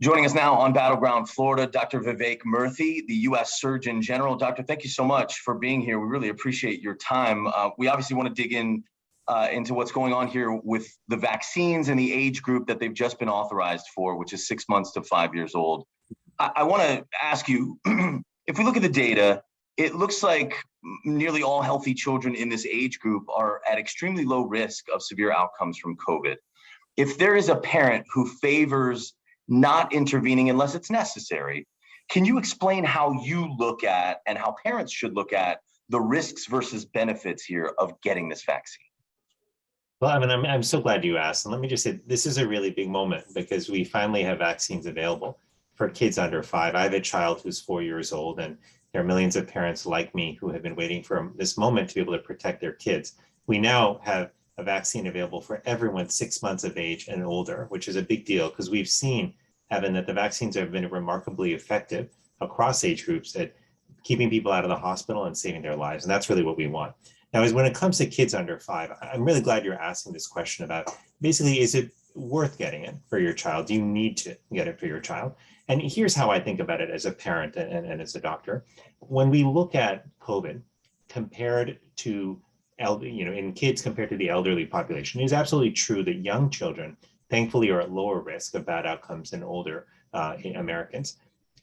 Joining us now on Battleground Florida, Dr. Vivek Murthy, the U.S. Surgeon General. Doctor, thank you so much for being here. We really appreciate your time. We obviously want to dig into what's going on here with the vaccines and the age group that they've just been authorized for, which is 6 months to 5 years old. I want to ask you, if we look at the data, it looks like nearly all healthy children in this age group are at extremely low risk of severe outcomes from COVID. If there is a parent who favors not intervening unless it's necessary, can you explain how you look at and how parents should look at the risks versus benefits here of getting this vaccine? Well, I mean, I'm so glad you asked. And let me just say, this is a really big moment because we finally have vaccines available for kids under 5. I have a child who's 4 years old, and there are millions of parents like me who have been waiting for this moment to be able to protect their kids. We now have a vaccine available for everyone 6 months of age and older, which is a big deal because we've seen, Evan, that the vaccines have been remarkably effective across age groups at keeping people out of the hospital and saving their lives. And that's really what we want. Now, when it comes to kids under 5, I'm really glad you're asking this question about basically, is it worth getting it for your child? Do you need to get it for your child? And here's how I think about it as a parent and as a doctor. When we look at COVID compared to in kids compared to the elderly population, it is absolutely true that young children, thankfully, are at lower risk of bad outcomes than older Americans.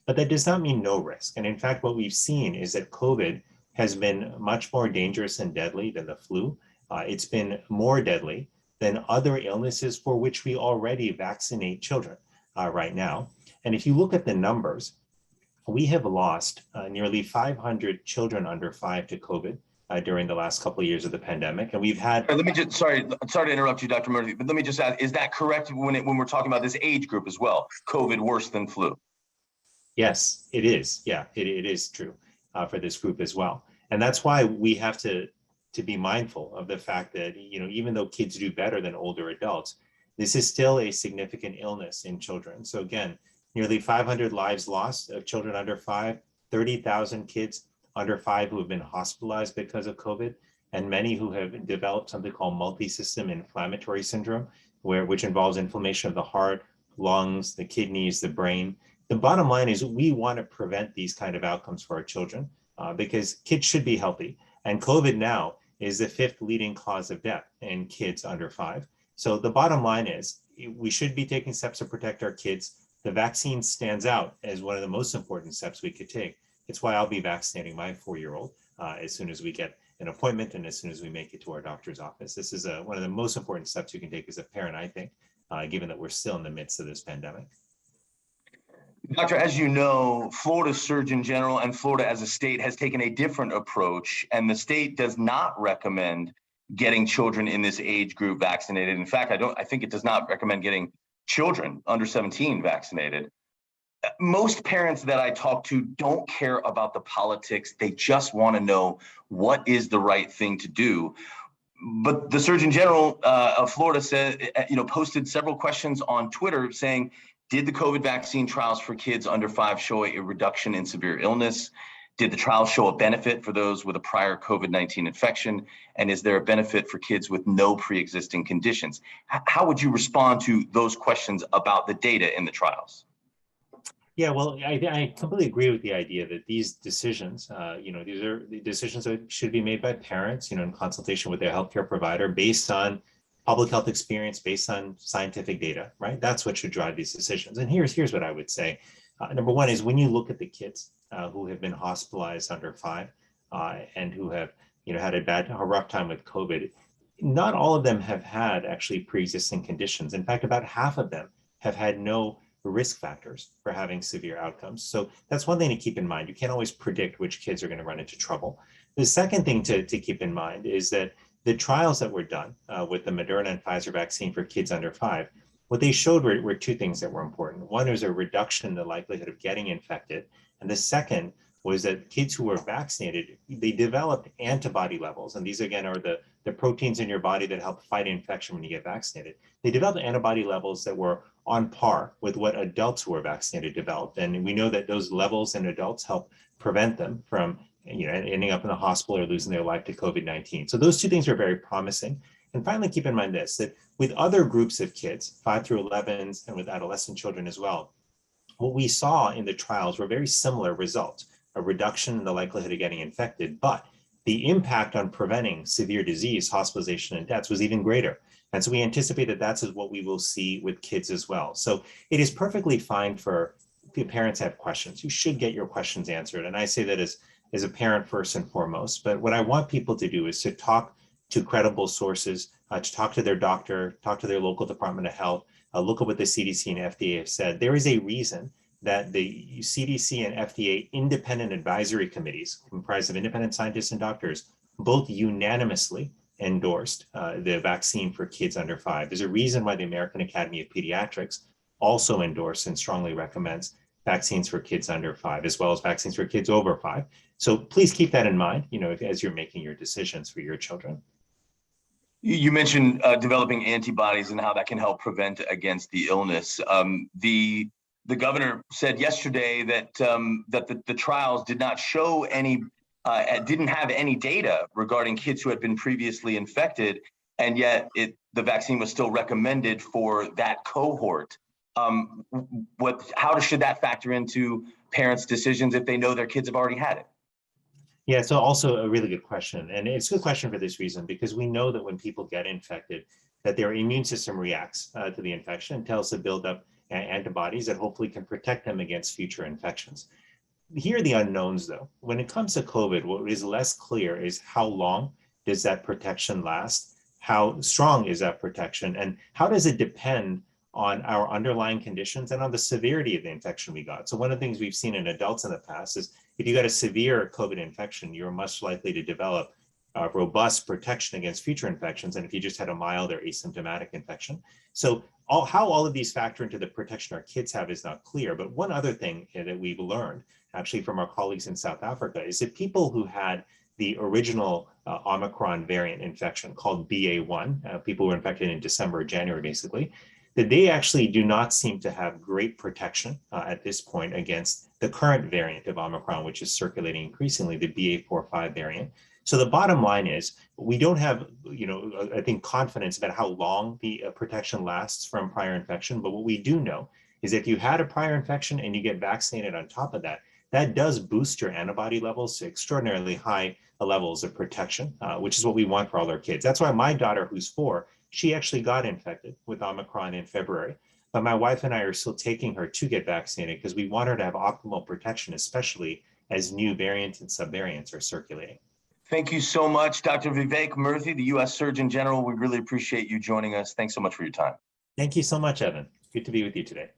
But that does not mean no risk. And in fact, what we've seen is that COVID has been much more dangerous and deadly than the flu. It's been more deadly than other illnesses for which we already vaccinate children right now. And if you look at the numbers, we have lost nearly 500 children under 5 to COVID during the last couple of years of the pandemic. And we've had— Let me just, sorry to interrupt you, Dr. Murthy, but let me just ask, is that correct when we're talking about this age group as well? COVID worse than flu? Yes, it is. Yeah, it is true for this group as well. And that's why we have to be mindful of the fact that, even though kids do better than older adults, this is still a significant illness in children. So again, nearly 500 lives lost of children under 5, 30,000 kids under 5 who have been hospitalized because of COVID, and many who have developed something called multi-system inflammatory syndrome, which involves inflammation of the heart, lungs, the kidneys, the brain. The bottom line is we want to prevent these kind of outcomes for our children because kids should be healthy. And COVID now is the 5th leading cause of death in kids under 5. So the bottom line is we should be taking steps to protect our kids. The vaccine stands out as one of the most important steps we could take. It's why I'll be vaccinating my 4-year-old as soon as we get an appointment and as soon as we make it to our doctor's office. This is one of the most important steps you can take as a parent, I think, given that we're still in the midst of this pandemic. Doctor, as you know, Florida's Surgeon General and Florida as a state has taken a different approach, and the state does not recommend getting children in this age group vaccinated. In fact, I think it does not recommend getting children under 17 vaccinated. Most parents that I talk to don't care about the politics. They just want to know what is the right thing to do. But the Surgeon General of Florida said, posted several questions on Twitter saying, did the COVID vaccine trials for kids under 5 show a reduction in severe illness? Did the trials show a benefit for those with a prior COVID-19 infection? And is there a benefit for kids with no pre-existing conditions? How would you respond to those questions about the data in the trials? Yeah, well, I completely agree with the idea that these decisions, these are the decisions that should be made by parents, in consultation with their healthcare provider based on public health experience, based on scientific data, right? That's what should drive these decisions. And here's what I would say. Number one is when you look at the kids who have been hospitalized under 5 and who have, had a rough time with COVID, not all of them have had actually pre-existing conditions. In fact, about half of them have had no risk factors for having severe outcomes. So that's one thing to keep in mind. You can't always predict which kids are going to run into trouble. The second thing to keep in mind is that the trials that were done with the Moderna and Pfizer vaccine for kids under 5, what they showed were 2 things that were important. One was a reduction in the likelihood of getting infected. And the second was that kids who were vaccinated, they developed antibody levels. And these, again, are the proteins in your body that help fight infection when you get vaccinated. They developed antibody levels that were on par with what adults who were vaccinated developed. And we know that those levels in adults help prevent them from ending up in the hospital or losing their life to COVID-19. So those 2 things are very promising. And finally, keep in mind this, that with other groups of kids, 5 through 11s and with adolescent children as well, what we saw in the trials were very similar results, a reduction in the likelihood of getting infected, but the impact on preventing severe disease, hospitalization, and deaths was even greater. And so we anticipate that that's what we will see with kids as well. So it is perfectly fine for parents to have questions. You should get your questions answered. And I say that as a parent first and foremost. But what I want people to do is to talk to credible sources, to talk to their doctor, talk to their local Department of Health, look at what the CDC and FDA have said. There is a reason that the CDC and FDA independent advisory committees comprised of independent scientists and doctors both unanimously endorsed the vaccine for kids under 5. There's a reason why the American Academy of Pediatrics also endorsed and strongly recommends vaccines for kids under 5, as well as vaccines for kids over 5. So please keep that in mind, as you're making your decisions for your children. You mentioned developing antibodies and how that can help prevent against the illness. The governor said yesterday that the trials did not show any, didn't have any data regarding kids who had been previously infected, and yet the vaccine was still recommended for that cohort. How should that factor into parents' decisions if they know their kids have already had it? Yeah, so also a really good question. And it's a good question for this reason, because we know that when people get infected, that their immune system reacts to the infection and tells to build up antibodies that hopefully can protect them against future infections. Here are the unknowns, though. When it comes to COVID, what is less clear is how long does that protection last? How strong is that protection? And how does it depend on our underlying conditions and on the severity of the infection we got? So one of the things we've seen in adults in the past is if you got a severe COVID infection, you're much likely to develop robust protection against future infections than if you just had a mild or asymptomatic infection. So how all of these factor into the protection our kids have is not clear. But one other thing that we've learned actually from our colleagues in South Africa is that people who had the original Omicron variant infection called BA1, people who were infected in December or January, basically, that they actually do not seem to have great protection at this point against the current variant of Omicron, which is circulating increasingly, the BA.4/5 variant. So the bottom line is we don't have, I think, confidence about how long the protection lasts from prior infection. But what we do know is if you had a prior infection and you get vaccinated on top of that, that does boost your antibody levels to extraordinarily high levels of protection, which is what we want for all our kids. That's why my daughter, who's 4, she actually got infected with Omicron in February. But my wife and I are still taking her to get vaccinated because we want her to have optimal protection, especially as new variants and subvariants are circulating. Thank you so much, Dr. Vivek Murthy, the U.S. Surgeon General. We really appreciate you joining us. Thanks so much for your time. Thank you so much, Evan. Good to be with you today.